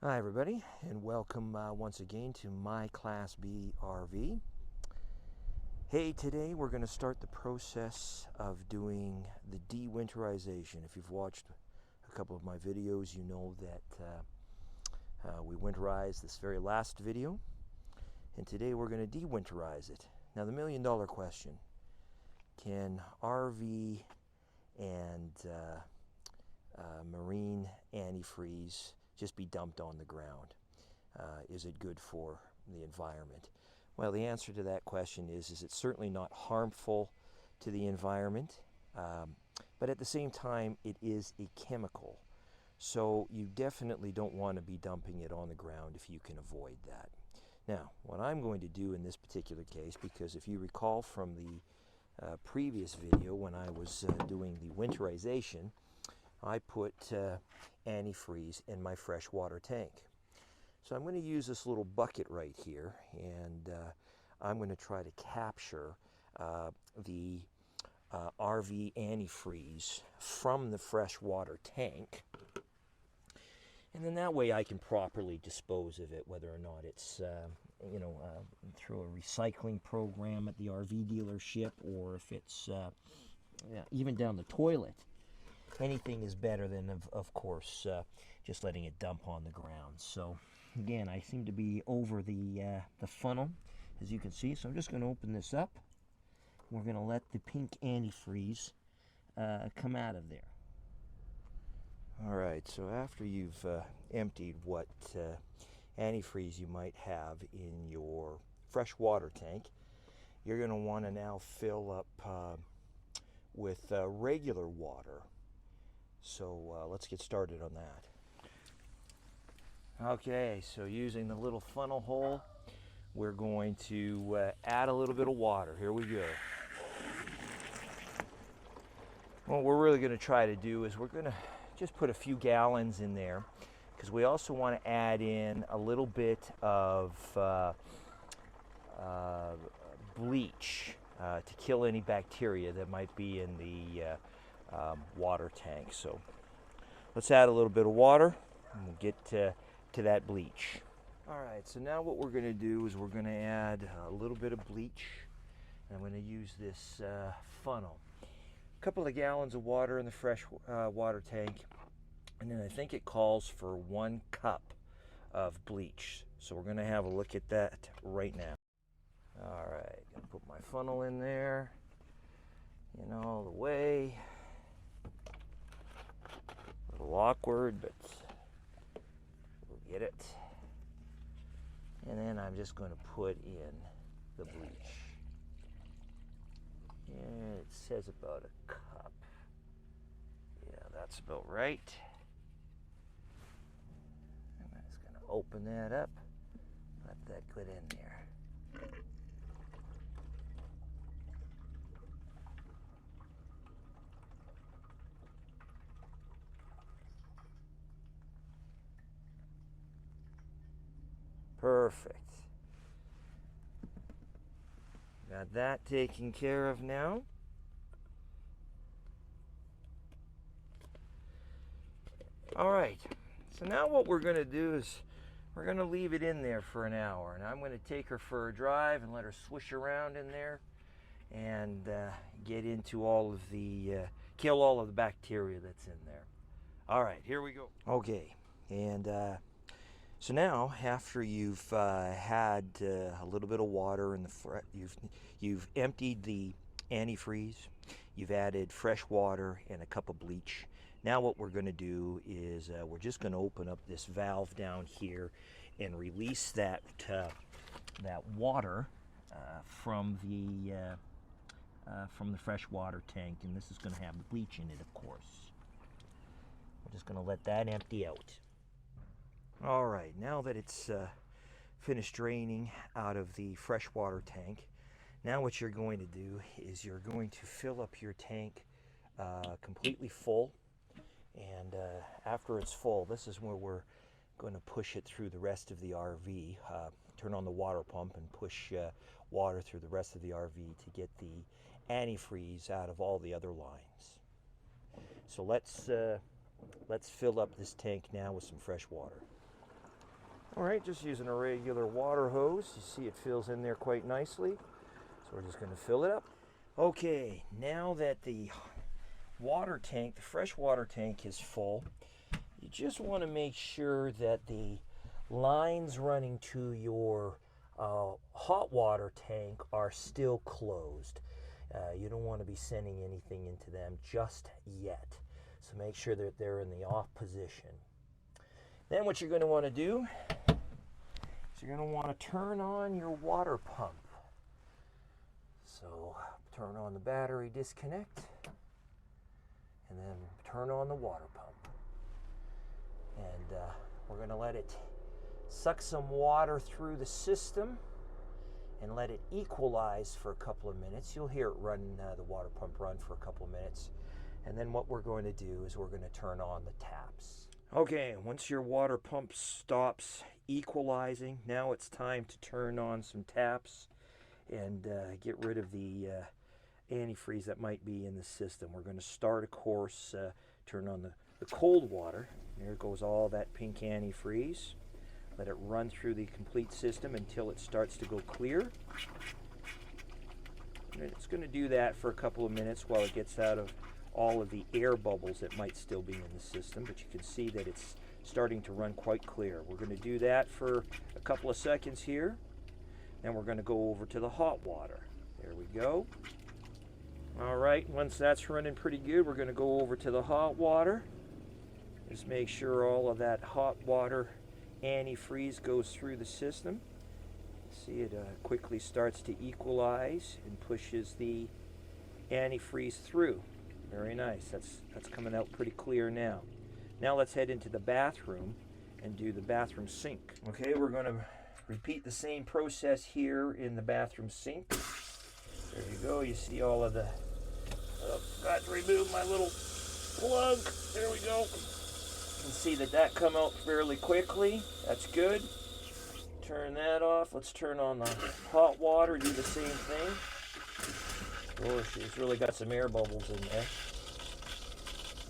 Hi everybody, and welcome once again to my Class B RV. Hey, today we're going to start the process of doing the de-winterization. If you've watched a couple of my videos, you know that we winterized this very last video, and today we're going to de-winterize it. Now the million-dollar question: can RV and marine antifreeze just be dumped on the ground? Is it good for the environment? Well, the answer to that question is it's certainly not harmful to the environment, but at the same time it is a chemical. So you definitely don't want to be dumping it on the ground if you can avoid that. Now, what I'm going to do in this particular case, because if you recall from the previous video when I was doing the winterization, I put antifreeze in my freshwater tank. So I'm going to use this little bucket right here, and I'm going to try to capture the RV antifreeze from the freshwater tank. And then that way I can properly dispose of it, whether or not it's through a recycling program at the RV dealership, or if it's even down the toilet. Anything is better than, of course, just letting it dump on the ground. So, again, I seem to be over the funnel, as you can see. So I'm just going to open this up. We're going to let the pink antifreeze come out of there. All right, so after you've emptied what antifreeze you might have in your freshwater tank, you're going to want to now fill up with regular water. So let's get started on that. Okay, so using the little funnel hole, we're going to add a little bit of water. Here we go. What we're really going to try to do is we're going to just put a few gallons in there, because we also want to add in a little bit of bleach to kill any bacteria that might be in the water tank. So let's add a little bit of water and we'll get to that bleach. All right, so now what we're going to do is we're going to add a little bit of bleach. I'm going to use this funnel. A couple of gallons of water in the fresh water tank, and then I think it calls for 1 cup of bleach. So we're going to have a look at that right now. All right, gonna put my funnel in there, all the way. A little awkward, but we'll get it. And then I'm just going to put in the bleach. And it says about a cup. Yeah, that's about right. And I'm just going to open that up, let that get in there. Perfect. Got that taken care of now. All right, so now what we're going to do is we're going to leave it in there for an hour, and I'm going to take her for a drive and let her swish around in there and get into all of the kill all of the bacteria that's in there. All right, here we go. Okay, and so now, after you've had a little bit of water in the you've emptied the antifreeze, you've added fresh water and a cup of bleach. Now what we're going to do is we're just going to open up this valve down here and release that water from the fresh water tank, and this is going to have the bleach in it, of course. We're just going to let that empty out. All right, now that it's finished draining out of the freshwater tank, now what you're going to do is you're going to fill up your tank completely full, and after it's full, this is where we're going to push it through the rest of the RV, turn on the water pump and push water through the rest of the RV to get the antifreeze out of all the other lines. So let's fill up this tank now with some fresh water. All right, just using a regular water hose. You see it fills in there quite nicely. So we're just going to fill it up. Okay, now that the water tank, the fresh water tank is full, you just want to make sure that the lines running to your hot water tank are still closed. You don't want to be sending anything into them just yet. So make sure that they're in the off position. Then what you're going to want to do is you're going to want to turn on your water pump. So turn on the battery disconnect and then turn on the water pump. And we're going to let it suck some water through the system and let it equalize for a couple of minutes. You'll hear it run, the water pump run for a couple of minutes. And then what we're going to do is we're going to turn on the taps. Okay, once your water pump stops equalizing, now it's time to turn on some taps and get rid of the antifreeze that might be in the system. We're going to start, of course, turn on the cold water. There goes all that pink antifreeze. Let it run through the complete system until it starts to go clear. And it's going to do that for a couple of minutes while it gets out of all of the air bubbles that might still be in the system, but you can see that it's starting to run quite clear. We're going to do that for a couple of seconds here. Then we're going to go over to the hot water. There we go. All right, once that's running pretty good, we're going to go over to the hot water. Just make sure all of that hot water antifreeze goes through the system. See, it quickly starts to equalize and pushes the antifreeze through. Very nice. That's coming out pretty clear now. Now let's head into the bathroom and do the bathroom sink. Okay, we're going to repeat the same process here in the bathroom sink. There you go. You see all of the... Oh, got to remove my little plug. There we go. You can see that come out fairly quickly. That's good. Turn that off. Let's turn on the hot water. Do the same thing. Oh, she's really got some air bubbles in there.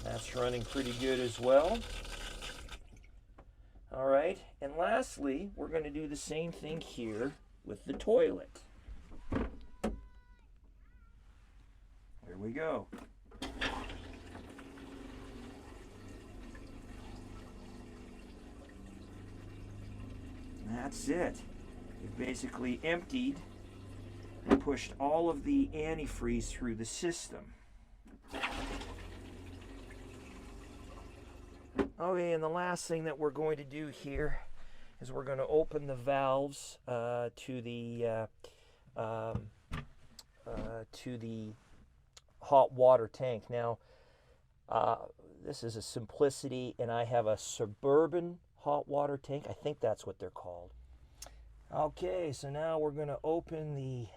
That's running pretty good as well. All right, and lastly, we're going to do the same thing here with the toilet. There we go. And that's it. You've basically emptied and pushed all of the antifreeze through the system. Okay, and the last thing that we're going to do here is we're going to open the valves to the hot water tank. Now, this is a Simplicity, and I have a Suburban hot water tank. I think that's what they're called. Okay, so now we're going to open the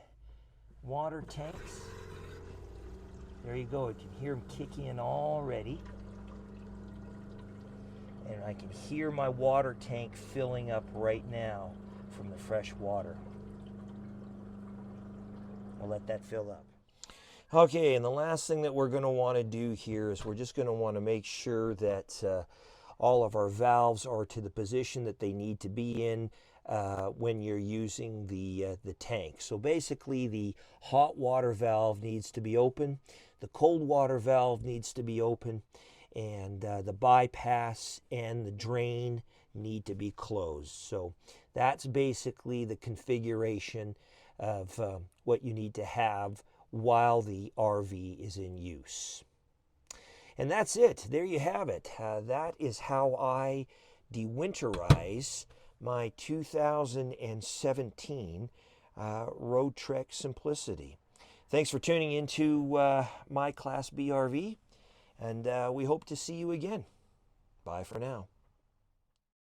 water tanks. There you go. You can hear them kicking in already. And I can hear my water tank filling up right now from the fresh water. I'll let that fill up. Okay, and the last thing that we're going to want to do here is we're just going to want to make sure that all of our valves are to the position that they need to be in when you're using the tank. So basically the hot water valve needs to be open, the cold water valve needs to be open, and the bypass and the drain need to be closed. So that's basically the configuration of what you need to have while the RV is in use. And that's it. There you have it. That is how I de-winterize my 2017 Roadtrek Simplicity. Thanks for tuning into my Class B RV, and we hope to see you again. Bye for now.